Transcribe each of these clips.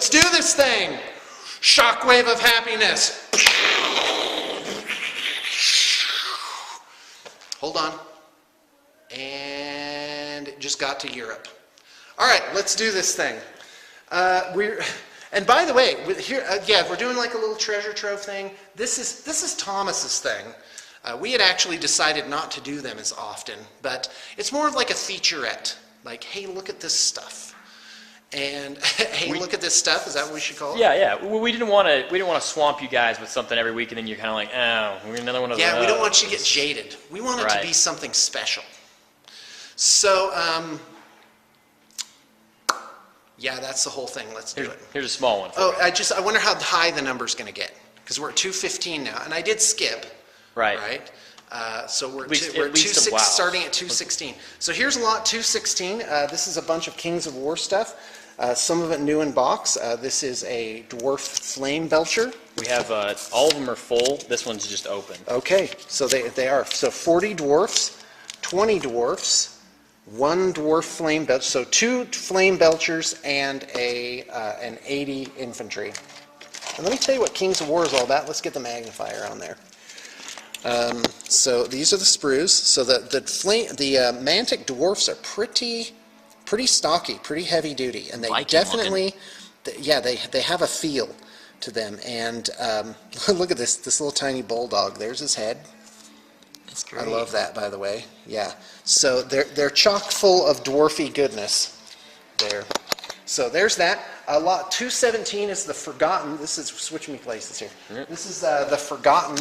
Let's do this thing. Shockwave of happiness. Hold on. And it just got to Europe. All right, let's do this thing. And by the way, here, yeah, we're doing like a little treasure trove thing. This is Thomas's thing. We had actually decided not to do them as often, but it's more of like a featurette. Like, hey, look at this stuff. And hey, look at this stuff. Is that what we should call it? Yeah, yeah. We didn't want to swamp you guys with something every week, and then you're kind of like, oh, we're another one of those. Yeah, we don't want you to get jaded. We want it to be something special. So, yeah, that's the whole thing. Let's do it. Here's a small one. Oh, I wonder how high the number's going to get, because we're at 215 now, and I did skip. Right. Right. So we're wow. starting at 216. So here's lot 216. This is a bunch of Kings of War stuff. Some of it new in box. This is a dwarf flame belcher. We have all of them are full. This one's just open. Okay, so they are. So 40 dwarfs, 20 dwarfs, 1 dwarf flame belcher. So 2 flame belchers and an 80 infantry. And let me tell you what Kings of War is all about. Let's get the magnifier on there. So these are the sprues. So the Mantic dwarfs are pretty stocky, pretty heavy duty, and they definitely, they have a feel to them. And look at this little tiny bulldog. There's his head. That's great. I love that, by the way. Yeah. So they're chock full of dwarfy goodness. There. So there's that. Lot 217 is the Forgotten. This is switching me places here. Mm-hmm. This is the Forgotten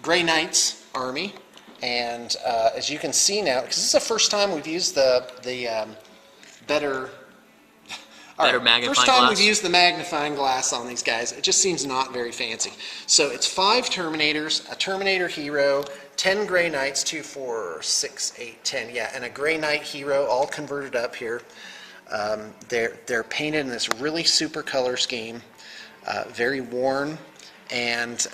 Grey Knights army, and as you can see now, because this is the first time we've used the better magnifying first time glass. we've used the magnifying glass on these guys. It just seems not very fancy. So it's 5 Terminators, a Terminator hero, 10 Grey Knights, 2, 4, 6, 8, 10, yeah, and a Grey Knight hero, all converted up here. They're painted in this really super color scheme, very worn, and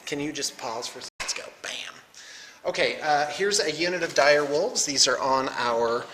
can you just pause for a second? Let's go. Bam. Okay, here's a unit of dire wolves. These are on our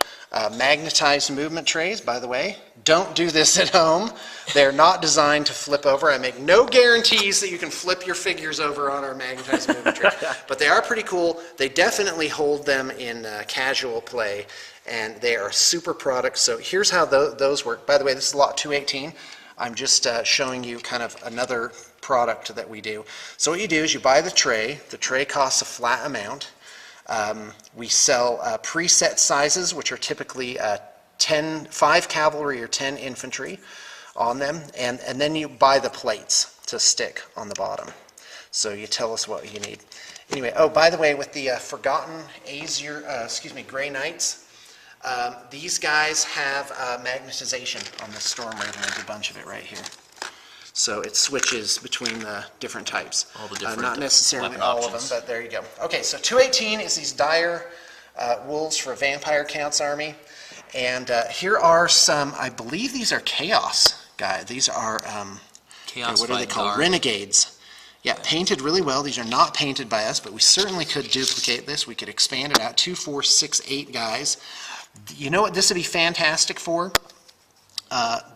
magnetized movement trays, by the way. Don't do this at home. They're not designed to flip over. I make no guarantees that you can flip your figures over on our magnetized movement tray, but they are pretty cool. They definitely hold them in casual play, and they are super products. So here's how those work. By the way, this is lot 218. I'm just showing you kind of another product that we do. So what you do is you buy the tray. The tray costs a flat amount. We sell preset sizes, which are typically 5 cavalry or 10 infantry on them, and then you buy the plates to stick on the bottom. So you tell us what you need. Anyway, oh, by the way, with the Forgotten Grey Knights, these guys have magnetization on the Storm Raven. There's a bunch of it right here. So it switches between the different types. All the different not necessarily weapon all options. of them, but there you go. Okay, so 218 is these dire wolves for Vampire Count's army. And here are some, I believe these are Chaos guys. These are, Chaos what are they called? Guard. Renegades. Yeah, painted really well. These are not painted by us, but we certainly could duplicate this. We could expand it out. 2, 4, 6, 8 guys. You know what this would be fantastic for?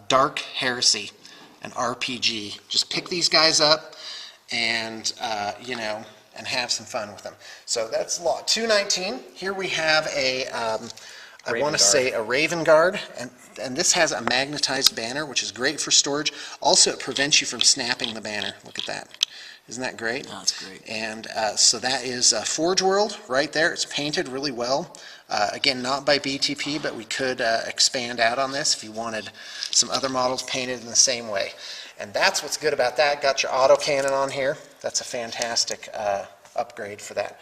Dark Heresy, an RPG. Just pick these guys up and, and have some fun with them. So that's lot 219. Here we have a, I want to say a Raven Guard, and this has a magnetized banner, which is great for storage. Also, it prevents you from snapping the banner. Look at that. Isn't that great? Oh, that's great. And so that is Forge World right there. It's painted really well. Again, not by BTP, but we could expand out on this if you wanted some other models painted in the same way. And that's what's good about that. Got your autocannon on here. That's a fantastic upgrade for that.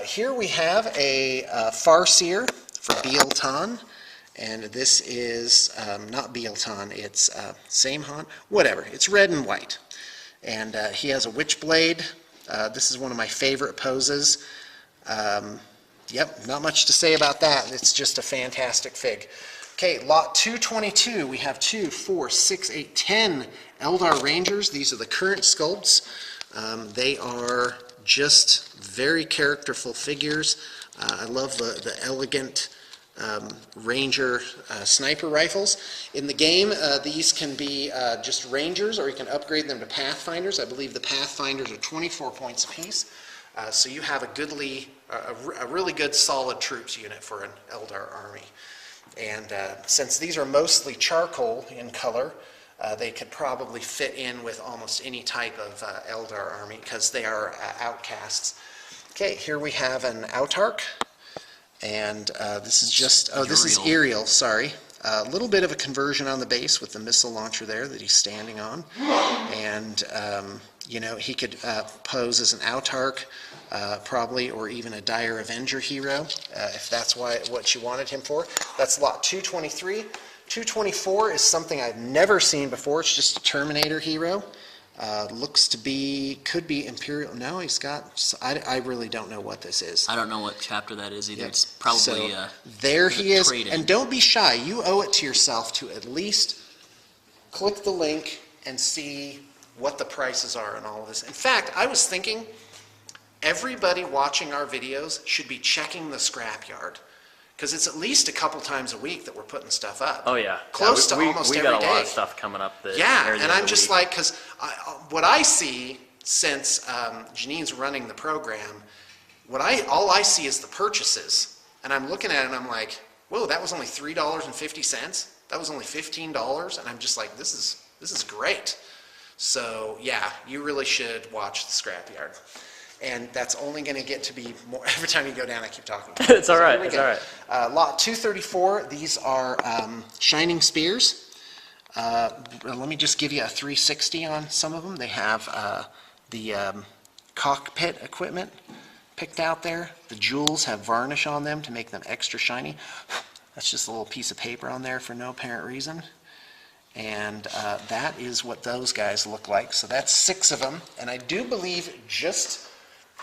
Here we have a Farseer for Bieltan. And this is not Bieltan, it's Samehon, whatever. It's red and white. And he has a Witchblade. This is one of my favorite poses. Yep, not much to say about that. It's just a fantastic fig. Okay, lot 222, we have 2, 4, 6, 8, 10 Eldar Rangers. These are the current sculpts. They are just very characterful figures. I love the elegant Ranger sniper rifles. In the game, these can be just Rangers, or you can upgrade them to Pathfinders. I believe the Pathfinders are 24 points apiece. So you have a really good solid troops unit for an Eldar army. And since these are mostly charcoal in color, they could probably fit in with almost any type of Eldar army because they are outcasts. Okay, here we have an Autarch. And this is just, this is Aerial, sorry. A little bit of a conversion on the base with the missile launcher there that he's standing on. And, you know, he could pose as an Autarch, probably, or even a Dire Avenger hero, if that's what you wanted him for. That's lot 223. 224 is something I've never seen before. It's just a Terminator hero. Looks to be, could be Imperial. No, he's got, I really don't know what this is. I don't know what chapter that is either. Yep. It's probably so, there he is. And don't be shy. You owe it to yourself to at least click the link and see what the prices are and all of this. In fact, I was thinking everybody watching our videos should be checking the scrapyard, because it's at least a couple times a week that we're putting stuff up. Oh yeah, close to almost every day. We got a lot of stuff coming up. Yeah, and I'm just like, because what I see since Janine's running the program, all I see is the purchases, and I'm looking at it and I'm like, whoa, that was only $3.50. That was only $15, and I'm just like, this is great. So yeah, you really should watch the scrapyard. And that's only going to get to be more every time you go down. I keep talking. It's all right. It's all right. Lot 234. These are Shining Spears. Let me just give you a 360 on some of them. They have the cockpit equipment picked out there. The jewels have varnish on them to make them extra shiny. That's just a little piece of paper on there for no apparent reason. And that is what those guys look like. So that's 6 of them. And I do believe just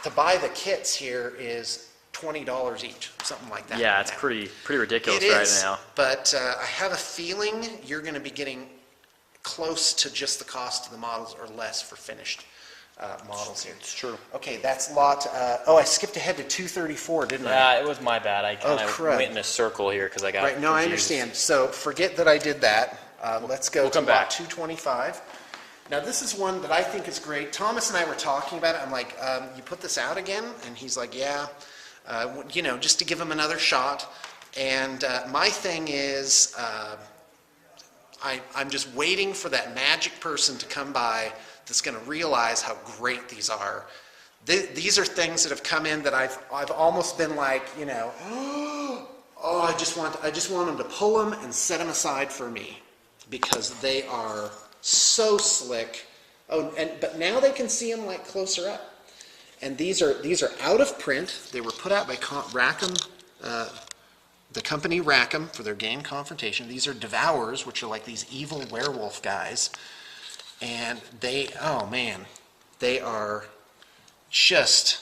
to buy the kits here is $20 each, something like that. Yeah, it's pretty ridiculous right now. But I have a feeling you're going to be getting close to just the cost of the models or less for finished models here. It's true. Okay, that's lot. I skipped ahead to 234, didn't I? Yeah, it was my bad. I kind of crud. went in a circle here because I got right. No, confused. I understand. So forget that I did that. Let's go to lot 225. Now this is one that I think is great. Thomas and I were talking about it. I'm like, you put this out again? And he's like, yeah, you know, just to give him another shot. And my thing is, I'm just waiting for that magic person to come by that's going to realize how great these are. These are things that have come in that I've almost been like, you know, oh, I just want them to pull them and set them aside for me, because they are so slick. Oh, but now they can see them like closer up. And these are out of print. They were put out by Rackham, the company Rackham, for their game Confrontation. These are Devourers, which are like these evil werewolf guys. And they, oh man, they are just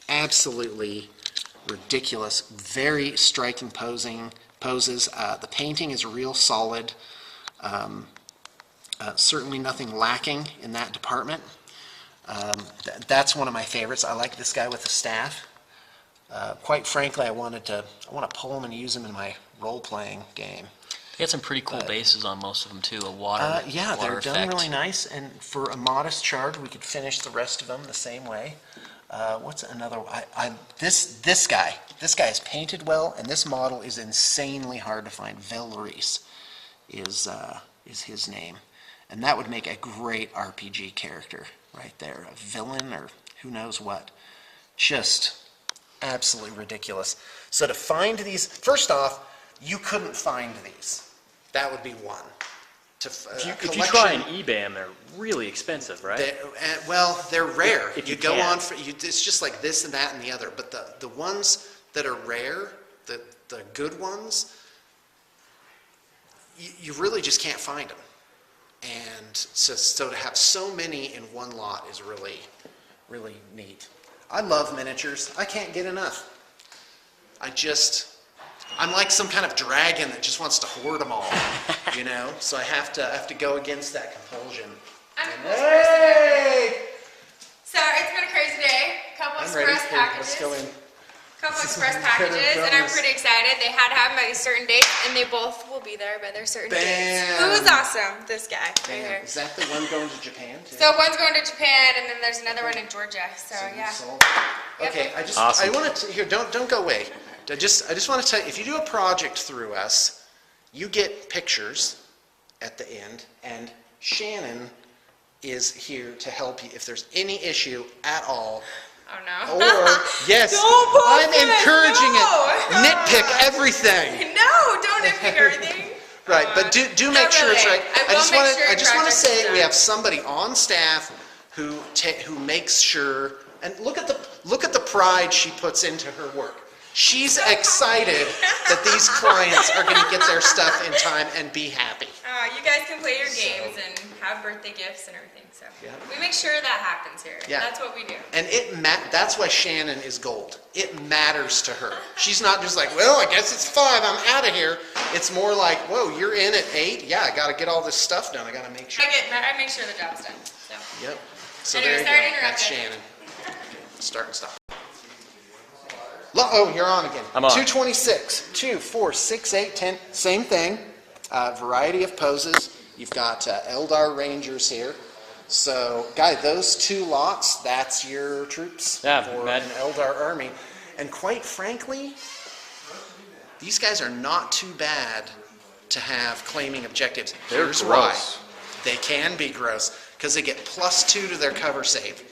absolutely ridiculous. Very striking poses. The painting is real solid. Certainly nothing lacking in that department. That's one of my favorites. I like this guy with the staff. Quite frankly, I want to pull him and use him in my role-playing game. They got some pretty cool bases on most of them too. A water yeah, they're effect. done really nice, and for a modest charge, we could finish the rest of them the same way. What's another? This guy is painted well, and this model is insanely hard to find. Velreese is his name. And that would make a great RPG character right there. A villain or who knows what. Just absolutely ridiculous. So to find these, first off, you couldn't find these. That would be one. If you try and eBay them, they're really expensive, right? They're rare. If you go on for, it's just like this and that and the other. But the ones that are rare, the good ones, you really just can't find them. And so to have so many in one lot is really, really neat. I love miniatures. I can't get enough. I'm like some kind of dragon that just wants to hoard them all, you know? So I have to go against that compulsion. Hey! So it's been a crazy day. A couple I'm express ready. packages. Let's go in. couple express packages, and I'm pretty excited. They had to have them by a certain date, and they both will be there by their certain dates. Bam. Who's awesome? This guy right here. Is that the one going to Japan too? So one's going to Japan, and then there's another one in Georgia. So yeah. Okay, Yep. Awesome. I want to, here, don't go away. I just want to tell you, if you do a project through us, you get pictures at the end, and Shannon is here to help you if there's any issue at all. Oh no. Or, yes, Don't post I'm this, encouraging no. it. Nitpick everything. No, don't nitpick everything. Right, but do make sure it's really. right. I will make sure I your just want to project say is we done. have somebody on staff who makes sure, and look at the pride she puts into her work. She's excited that these clients are going to get their stuff in time and be happy. You guys can play your games and have birthday gifts and everything. So Yeah. we make sure that happens here. Yeah. That's what we do. And that's why Shannon is gold. It matters to her. She's not just like, well, I guess it's 5, I'm out of here. It's more like, whoa, you're in at 8? Yeah, I got to get all this stuff done. I got to make sure. I make sure the job's done. So. Yep. So Anyway, there sorry to you go. interrupt That's you. Shannon. Start and stop. Oh, you're on again. I'm on. 226, 2, 4, 6, 8, 10. Same thing. Variety of poses. You've got Eldar Rangers here. So, Guy, those 2 lots, that's your troops Yeah, for man. an Eldar army. And quite frankly, these guys are not too bad to have claiming objectives. They're Here's gross. why. They can be gross, because they get +2 to their cover save.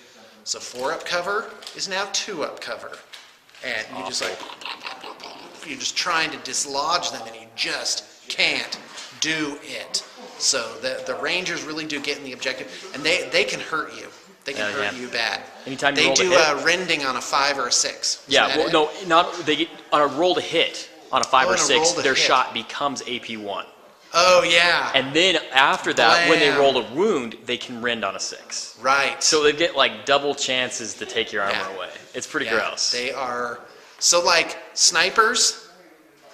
So 4 up cover is now 2 up cover. And you just you're just trying to dislodge them, and you just can't do it. So the Rangers really do get in the objective, and they can hurt you. They can hurt Yeah. you bad. Anytime you they roll to do hit. rending on a 5 or a 6. Isn't Yeah, that well, it? no, not they get on a roll to hit on a 5 Oh, or on a 6. roll to Their hit. shot becomes AP1, Oh yeah. and then after that, when they Blam. roll a wound, they can rend on a 6. Right. So they get like double chances to take your armor Yeah. away. It's pretty Yeah, gross. They are. So like snipers,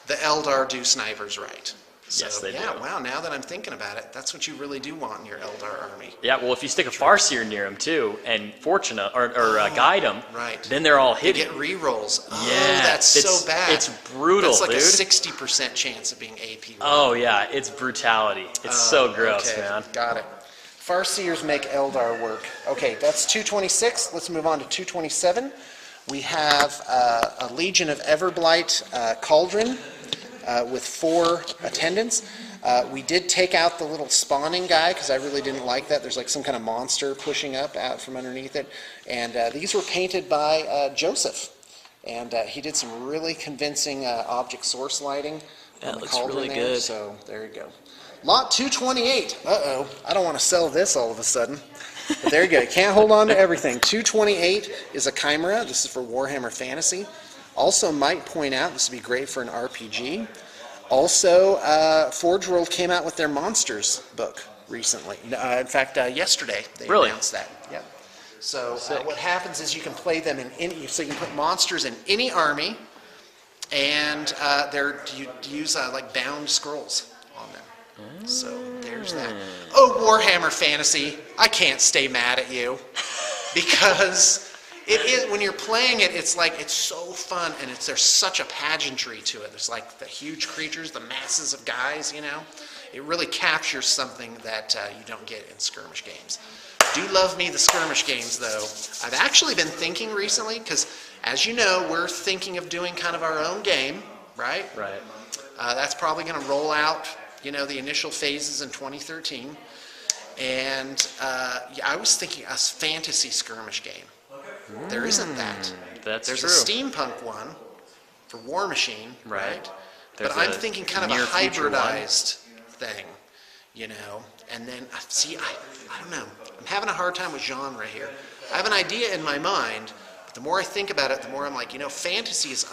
the Eldar do snipers right. So, Yes, they yeah, do. wow, now that I'm thinking about it, that's what you really do want in your Eldar army. Yeah, well, if you stick a Farseer near them too, and Fortuna or guide them, right. then they're all They hidden. get re-rolls. Oh, Yeah, that's it's- so bad. it's brutal, That's like dude. a 60% chance of being AP. Oh yeah, it's brutality. It's so gross, okay, man. Got it. Farseers make Eldar work. Okay, that's 226. Let's move on to 227. We have a Legion of Everblight Cauldron with 4 attendants. We did take out the little spawning guy because I really didn't like that. There's like some kind of monster pushing up out from underneath it. And these were painted by Joseph. And he did some really convincing object source lighting Yeah, on it the looks cauldron really there. good. So there you go. Lot 228. Uh-oh. I don't want to sell this all of a sudden. But there you go. You can't hold on to everything. 228 is a Chimera. This is for Warhammer Fantasy. Also might point out, this would be great for an RPG. Also, Forge World came out with their Monsters book recently. In fact, yesterday they Really? announced that. Yep. So what happens is you can play them in any, so you can put monsters in any army, and you use like bound scrolls on them. So there's that. Oh, Warhammer Fantasy, I can't stay mad at you because it is, when you're playing it, it's like, it's so fun, and there's such a pageantry to it. There's like the huge creatures, the masses of guys, you know. It really captures something that you don't get in skirmish games. Do love me the skirmish games, though. I've actually been thinking recently, because as you know, we're thinking of doing kind of our own game, right? Right. That's probably going to roll out, you know, the initial phases in 2013. And yeah, I was thinking a fantasy skirmish game. There isn't that. That's There's true. a steampunk one for War Machine, right? There's But I'm a thinking kind of a near future one. hybridized thing, you know? And then, see, I don't know. I'm having a hard time with genre here. I have an idea in my mind, but the more I think about it, the more I'm like, you know, fantasy is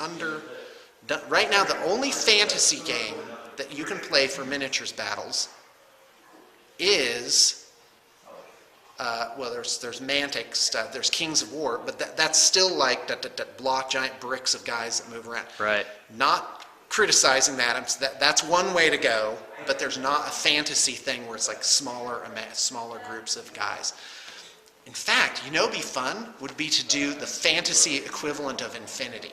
right now, the only fantasy game that you can play for miniatures battles is, well, there's Mantic stuff, there's Kings of War, but that's still like that block giant bricks of guys that move around. Right. Not criticizing that, that's one way to go, but there's not a fantasy thing where it's like smaller groups of guys. In fact, you know, be fun would be to do the fantasy equivalent of Infinity.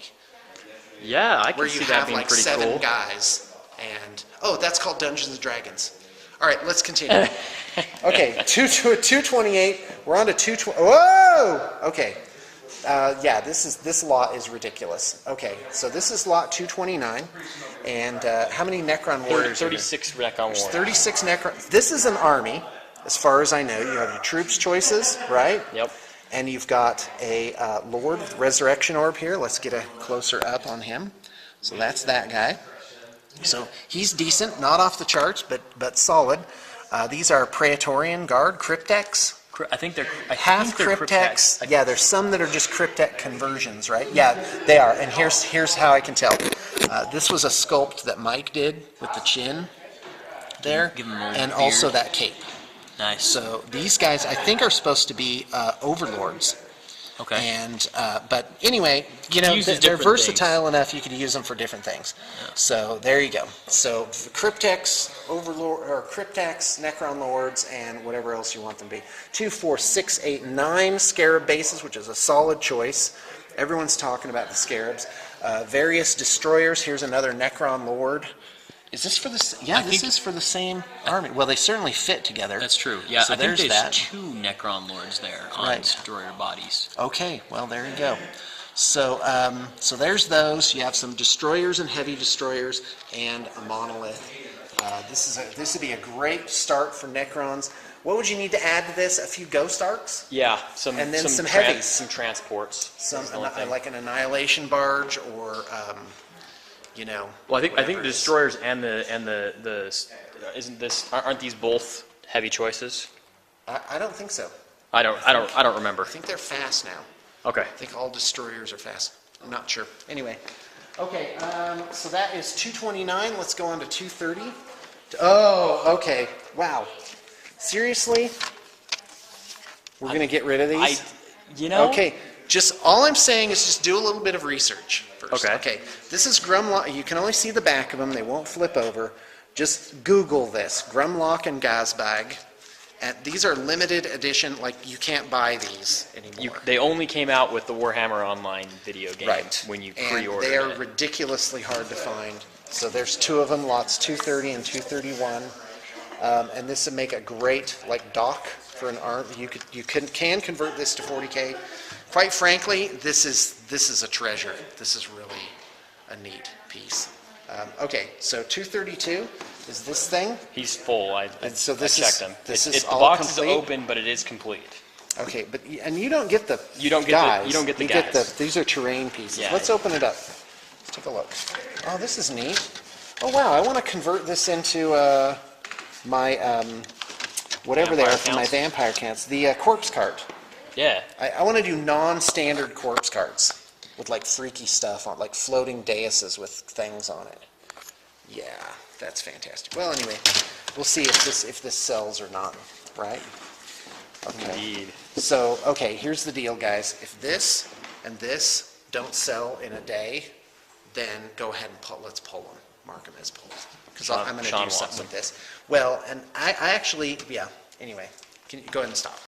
Yeah, I where can you see that have being like pretty 7 cool. guys, and that's called Dungeons and Dragons. All right, let's continue. Okay, 228. We're on to 220. Whoa! Okay. Yeah, this lot is ridiculous. Okay, so this is lot 229, and how many Necron warriors? 36 Necron warriors. 36 Necron. This is an army, as far as I know. You have your troops choices, right? Yep. And you've got a Lord with Resurrection Orb here. Let's get a closer up on him. So that's that guy. So he's decent, not off the charts, but solid. These are Praetorian Guard, Cryptex. I think they're Half cryptex. Yeah, there's some that are just cryptech conversions, right? Yeah, they are. And here's how I can tell. This was a sculpt that Mike did with the chin there, Give him a little and beard. also that cape. Nice. So these guys, I think, are supposed to be overlords. Okay. And but anyway, you know, Uses they're different versatile enough you could use them for different things. So there you go. So Cryptex, Overlord, or Cryptex, Necron Lords, and whatever else you want them to be. 2, 4, 6, 8, 9 Scarab bases, which is a solid choice. Everyone's talking about the Scarabs. Various destroyers. Here's another Necron Lord. Is this for the? Yeah, this is for the same army. Well, they certainly fit together. That's true. Yeah, So I think there's there's that. 2 Necron Lords there on Right. destroyer bodies. Okay, well there you go. So so there's those. You have some destroyers and heavy destroyers and a monolith. This would be a great start for Necrons. What would you need to add to this? A few Ghost Arcs, Yeah, And then some heavies. some transports. some That's the only thing. like an Annihilation Barge, or you know. Well, I think whatever the it is. destroyers and aren't these both heavy choices? I don't think so. I don't remember. I think they're fast now. Okay. I think all destroyers are fast. I'm not sure. Anyway. Okay, so that is 229. Let's go on to 230. Oh, okay. Wow. Seriously? We're going to get rid of these? Okay, just all I'm saying is just do a little bit of research first. Okay. This is Grumlock. You can only see the back of them. They won't flip over. Just Google this, Grumlock and Gazbag. And these are limited edition, like you can't buy these anymore. They only came out with the Warhammer Online video game Right. when you And pre-ordered they are it. ridiculously hard to find. So there's 2 of them, lots 230 and 231. And this would make a great like dock for an arm. You can convert this to 40K. Quite frankly, this is a treasure. This is really a neat piece. Okay, so 232 is this thing. He's full. I so this checked is- him. this It's is the all box complete? is open, but it is complete. Okay, but and you don't get the You don't get guys. you don't get the You guys. these are terrain pieces. Yeah. Let's open it up. Let's take a look. Oh, this is neat. Oh wow, I want to convert this into my whatever they Vampire are for my counts? vampire counts. The corpse cart. Yeah. I want to do non-standard corpse carts with like freaky stuff on, like floating daises with things on it. Yeah, that's fantastic. Well, anyway, we'll see if this sells or not, right? Okay. Indeed. So, okay, here's the deal, guys. If this and this don't sell in a day, then go ahead and let's pull them. Mark them as pulled. Because I'm going to Sean do something wants with this. Well, and I actually, yeah, anyway, can you go ahead and stop?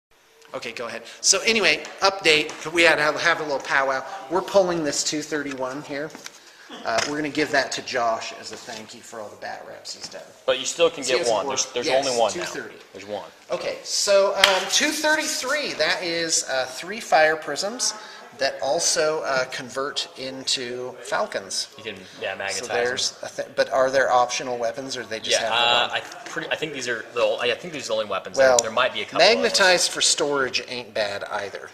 Okay, go ahead. So anyway, update. We had to have a little powwow. We're pulling this 231 here. We're going to give that to Josh as a thank you for all the bat reps he's done. But you still can See, get it's one. more- There's yes, only one now. 230. There's one. Okay, so 233, that is 3 fire prisms that also convert into falcons. You can magnetize So them. there's, but are there optional weapons, or they just have the one? I think these are I think these are the only weapons. Well, there might be a couple. magnetized for storage ain't bad either.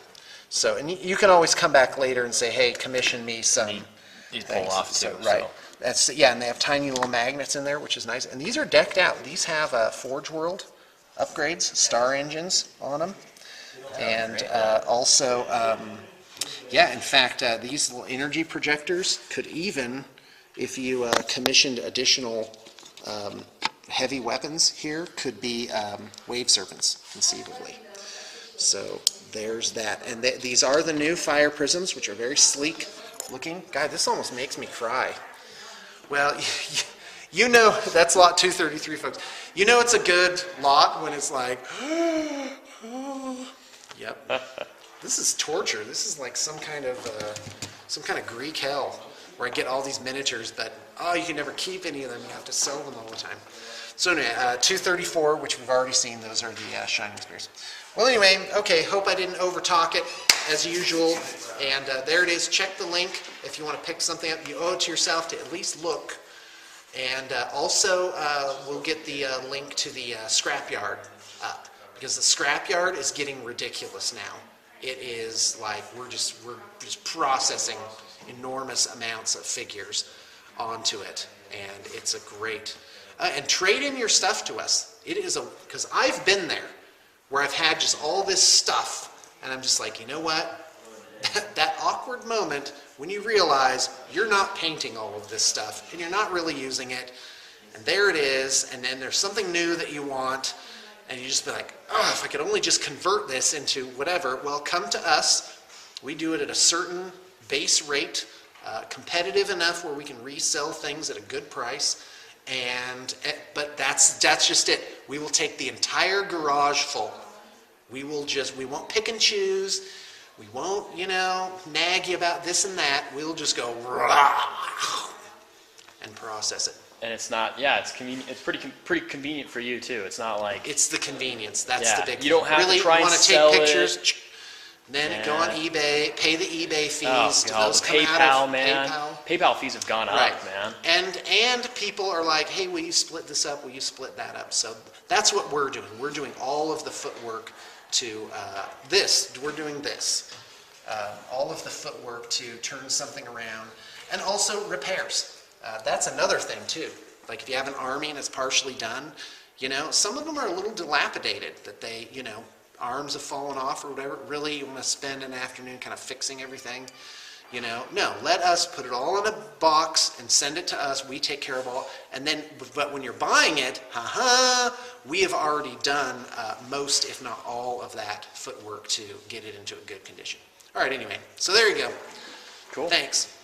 So, and you can always come back later and say, hey, commission me some These pull things. off So, too. right. So. That's, yeah, and they have tiny little magnets in there, which is nice. And these are decked out. These have Forge World upgrades, star engines on them. And also, yeah, in fact, these little energy projectors could even, if you commissioned additional heavy weapons here, could be wave serpents, conceivably. So there's that. And these are the new fire prisms, which are very sleek looking. God, this almost makes me cry. Well, you know, that's lot 233, folks. You know it's a good lot when it's like, yep. This is torture. This is like some kind of Greek hell. where I get all these miniatures, but you can never keep any of them. You have to sell them all the time. So anyway, 234, which we've already seen, those are the Shining Spears. Well, anyway, okay, hope I didn't overtalk it as usual. And there it is. Check the link if you want to pick something up. You owe it to yourself to at least look. And also, we'll get the link to the scrapyard up, because the scrapyard is getting ridiculous now. It is like we're just processing enormous amounts of figures onto it, and it's a great. And trade in your stuff to us. It is because I've been there, where I've had just all this stuff, and I'm just like, you know what? That awkward moment when you realize you're not painting all of this stuff, and you're not really using it, and there it is, and then there's something new that you want, and you just be like, oh, if I could only just convert this into whatever. Well, come to us. We do it at a certain base rate, competitive enough where we can resell things at a good price. But that's just it. We will take the entire garage full. We won't pick and choose. We won't, nag you about this and that. We'll just go rah, and process it. And it's not, it's convenient. It's pretty convenient for you too. It's not like It's the convenience. That's the big you don't have really to try and want to sell take pictures. it. Then go on eBay, pay the eBay fees. Oh, Do God, those the come PayPal, out of man. PayPal? PayPal fees have gone Right. up, man. And people are like, hey, will you split this up? Will you split that up? So that's what we're doing. We're doing all of the footwork to this. We're doing this. All of the footwork to turn something around. And also repairs. That's another thing too. Like if you have an army and it's partially done, some of them are a little dilapidated, that they, arms have fallen off or whatever. Really, you want to spend an afternoon kind of fixing everything. No, let us put it all in a box and send it to us. We take care of all. And then, but when you're buying it, we have already done most, if not all, of that footwork to get it into a good condition. All right, anyway, so there you go. Cool. Thanks.